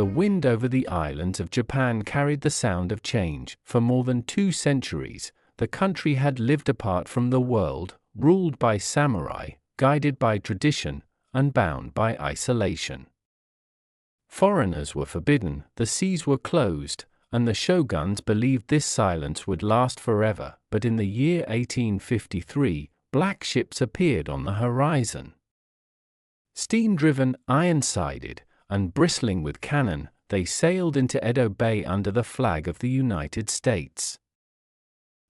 The wind over the islands of Japan carried the sound of change. For more than 2 centuries, the country had lived apart from the world, ruled by samurai, guided by tradition, and bound by isolation. Foreigners were forbidden, the seas were closed, and the shoguns believed this silence would last forever. But in the year 1853, black ships appeared on the horizon. Steam-driven, iron-sided, and bristling with cannon, they sailed into Edo Bay under the flag of the United States.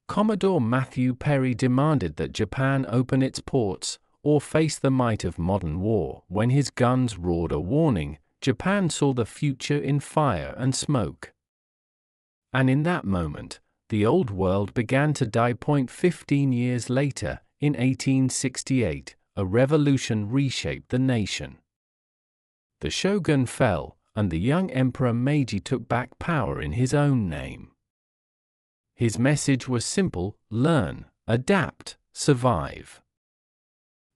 Commodore Matthew Perry demanded that Japan open its ports, or face the might of modern war. When his guns roared a warning, Japan saw the future in fire and smoke. And in that moment, the old world began to die. 15 years later, in 1868, a revolution reshaped the nation. The shogun fell, and the young Emperor Meiji took back power in his own name. His message was simple: learn, adapt, survive.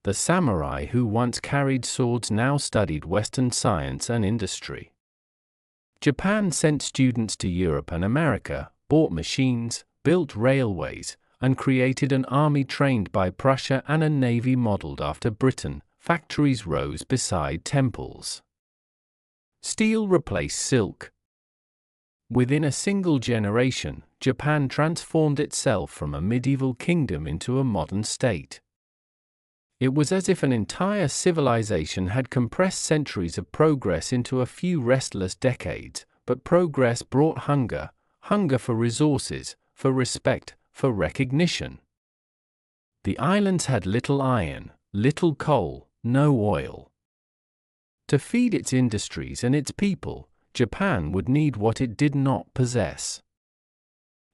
The samurai who once carried swords now studied Western science and industry. Japan sent students to Europe and America, bought machines, built railways, and created an army trained by Prussia and a navy modeled after Britain. Factories rose beside temples. Steel replaced silk. Within a single generation, Japan transformed itself from a medieval kingdom into a modern state. It was as if an entire civilization had compressed centuries of progress into a few restless decades, but progress brought hunger, hunger for resources, for respect, for recognition. The islands had little iron, little coal, no oil. To feed its industries and its people, Japan would need what it did not possess.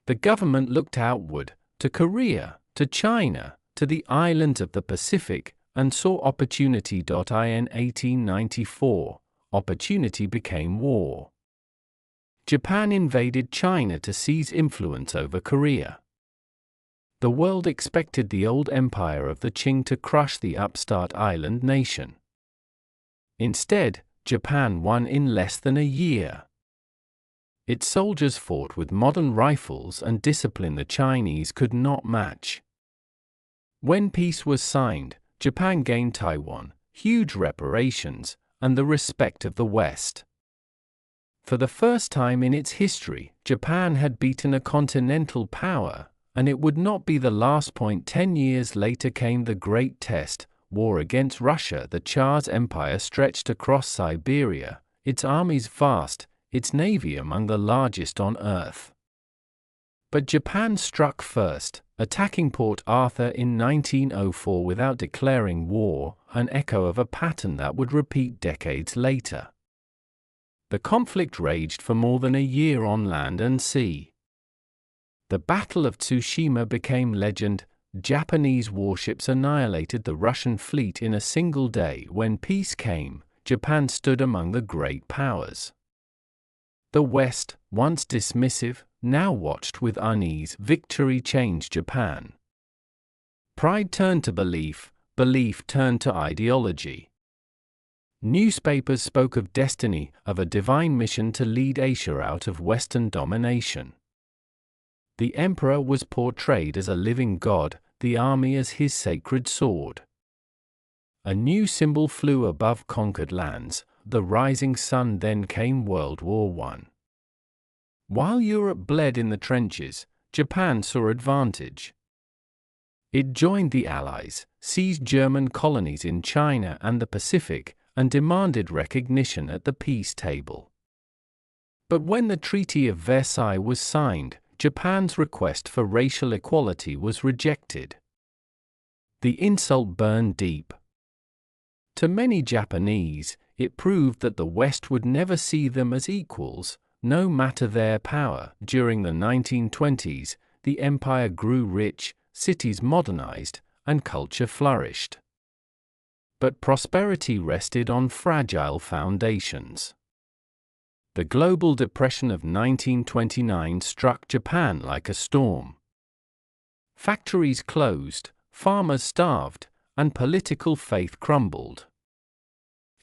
The government looked outward, to Korea, to China, to the islands of the Pacific, and saw opportunity. In 1894, opportunity became war. Japan invaded China to seize influence over Korea. The world expected the old empire of the Qing to crush the upstart island nation. Instead, Japan won in less than a year. Its soldiers fought with modern rifles and discipline the Chinese could not match. When peace was signed, Japan gained Taiwan, huge reparations, and the respect of the West. For the first time in its history, Japan had beaten a continental power, and it would not be the last. 10 years later came the great test, war against Russia. The Tsar's empire stretched across Siberia, its armies vast, its navy among the largest on earth. But Japan struck first, attacking Port Arthur in 1904 without declaring war, an echo of a pattern that would repeat decades later. The conflict raged for more than a year on land and sea. The Battle of Tsushima became legend. Japanese warships annihilated the Russian fleet in a single day. When peace came, Japan stood among the great powers. The West, once dismissive, now watched with unease. Victory changed Japan. Pride turned to belief, belief turned to ideology. Newspapers spoke of destiny, of a divine mission to lead Asia out of Western domination. The emperor was portrayed as a living god, the army as his sacred sword. A new symbol flew above conquered lands, the rising sun. Then came World War I. While Europe bled in the trenches, Japan saw advantage. It joined the Allies, seized German colonies in China and the Pacific, and demanded recognition at the peace table. But when the Treaty of Versailles was signed, Japan's request for racial equality was rejected. The insult burned deep. To many Japanese, it proved that the West would never see them as equals, no matter their power. During the 1920s, the empire grew rich, cities modernized, and culture flourished. But prosperity rested on fragile foundations. The global depression of 1929 struck Japan like a storm. Factories closed, farmers starved, and political faith crumbled.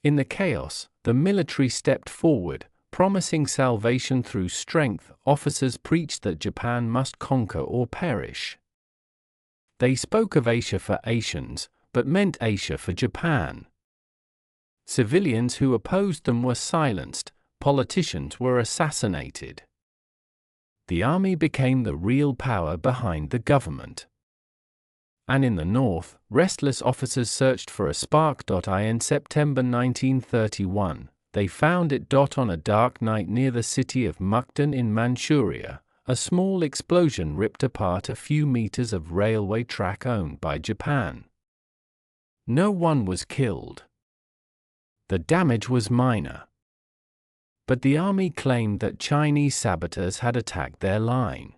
In the chaos, the military stepped forward, Promising salvation through strength, officers preached that Japan must conquer or perish. They spoke of Asia for Asians, but meant Asia for Japan. Civilians who opposed them were silenced, politicians were assassinated. The army became the real power behind the government. And in the north, restless officers searched for a spark. In September 1931, they found it. On a dark night near the city of Mukden in Manchuria, a small explosion ripped apart a few meters of railway track owned by Japan. No one was killed. The damage was minor. But the army claimed that Chinese saboteurs had attacked their line.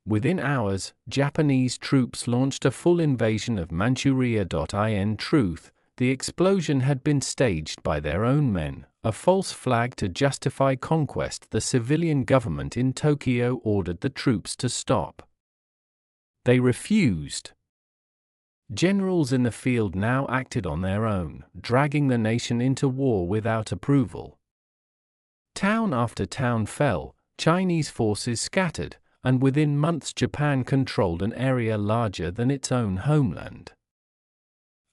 Within hours, Japanese troops launched a full invasion of Manchuria. In truth, the explosion had been staged by their own men, a false flag to justify conquest. The civilian government in Tokyo ordered the troops to stop. They refused. Generals in the field now acted on their own, dragging the nation into war without approval. Town after town fell, Chinese forces scattered, and within months Japan controlled an area larger than its own homeland.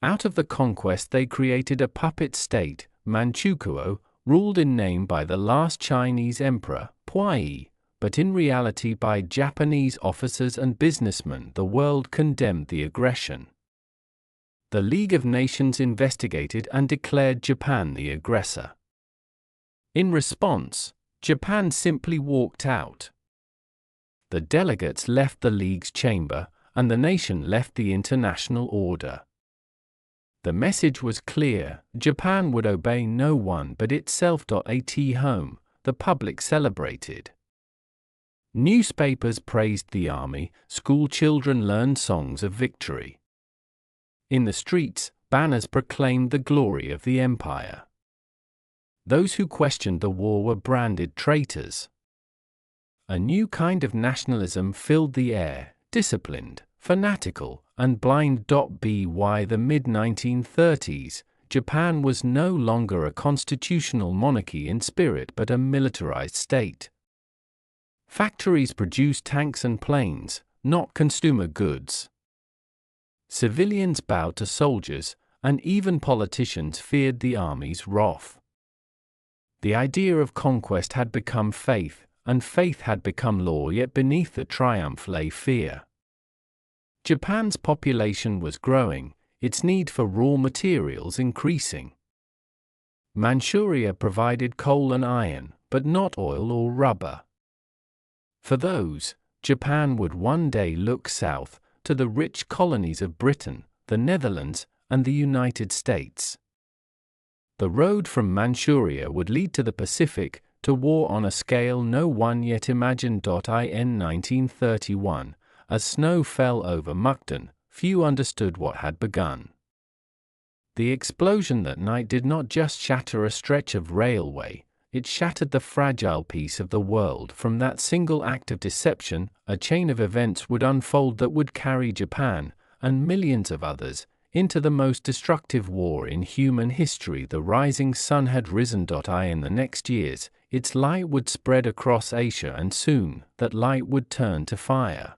Out of the conquest they created a puppet state, Manchukuo, ruled in name by the last Chinese emperor, Puyi, but in reality by Japanese officers and businessmen. The world condemned the aggression. The League of Nations investigated and declared Japan the aggressor. In response, Japan simply walked out. The delegates left the League's chamber, and the nation left the international order. The message was clear: Japan would obey no one but itself. At home, the public celebrated. Newspapers praised the army, school children learned songs of victory. In the streets, banners proclaimed the glory of the empire. Those who questioned the war were branded traitors. A new kind of nationalism filled the air, disciplined, fanatical, and blind. By the mid-1930s, Japan was no longer a constitutional monarchy in spirit but a militarized state. Factories produced tanks and planes, not consumer goods. Civilians bowed to soldiers, and even politicians feared the army's wrath. The idea of conquest had become faith, and faith had become law, yet beneath the triumph lay fear. Japan's population was growing, its need for raw materials increasing. Manchuria provided coal and iron, but not oil or rubber. For those, Japan would one day look south, to the rich colonies of Britain, the Netherlands, and the United States. The road from Manchuria would lead to the Pacific, to war on a scale no one yet imagined. In 1931, as snow fell over Mukden, few understood what had begun. The explosion that night did not just shatter a stretch of railway, it shattered the fragile peace of the world. From that single act of deception, a chain of events would unfold that would carry Japan, and millions of others, into the most destructive war in human history. The rising sun had risen. In the next years, its light would spread across Asia, and soon, that light would turn to fire.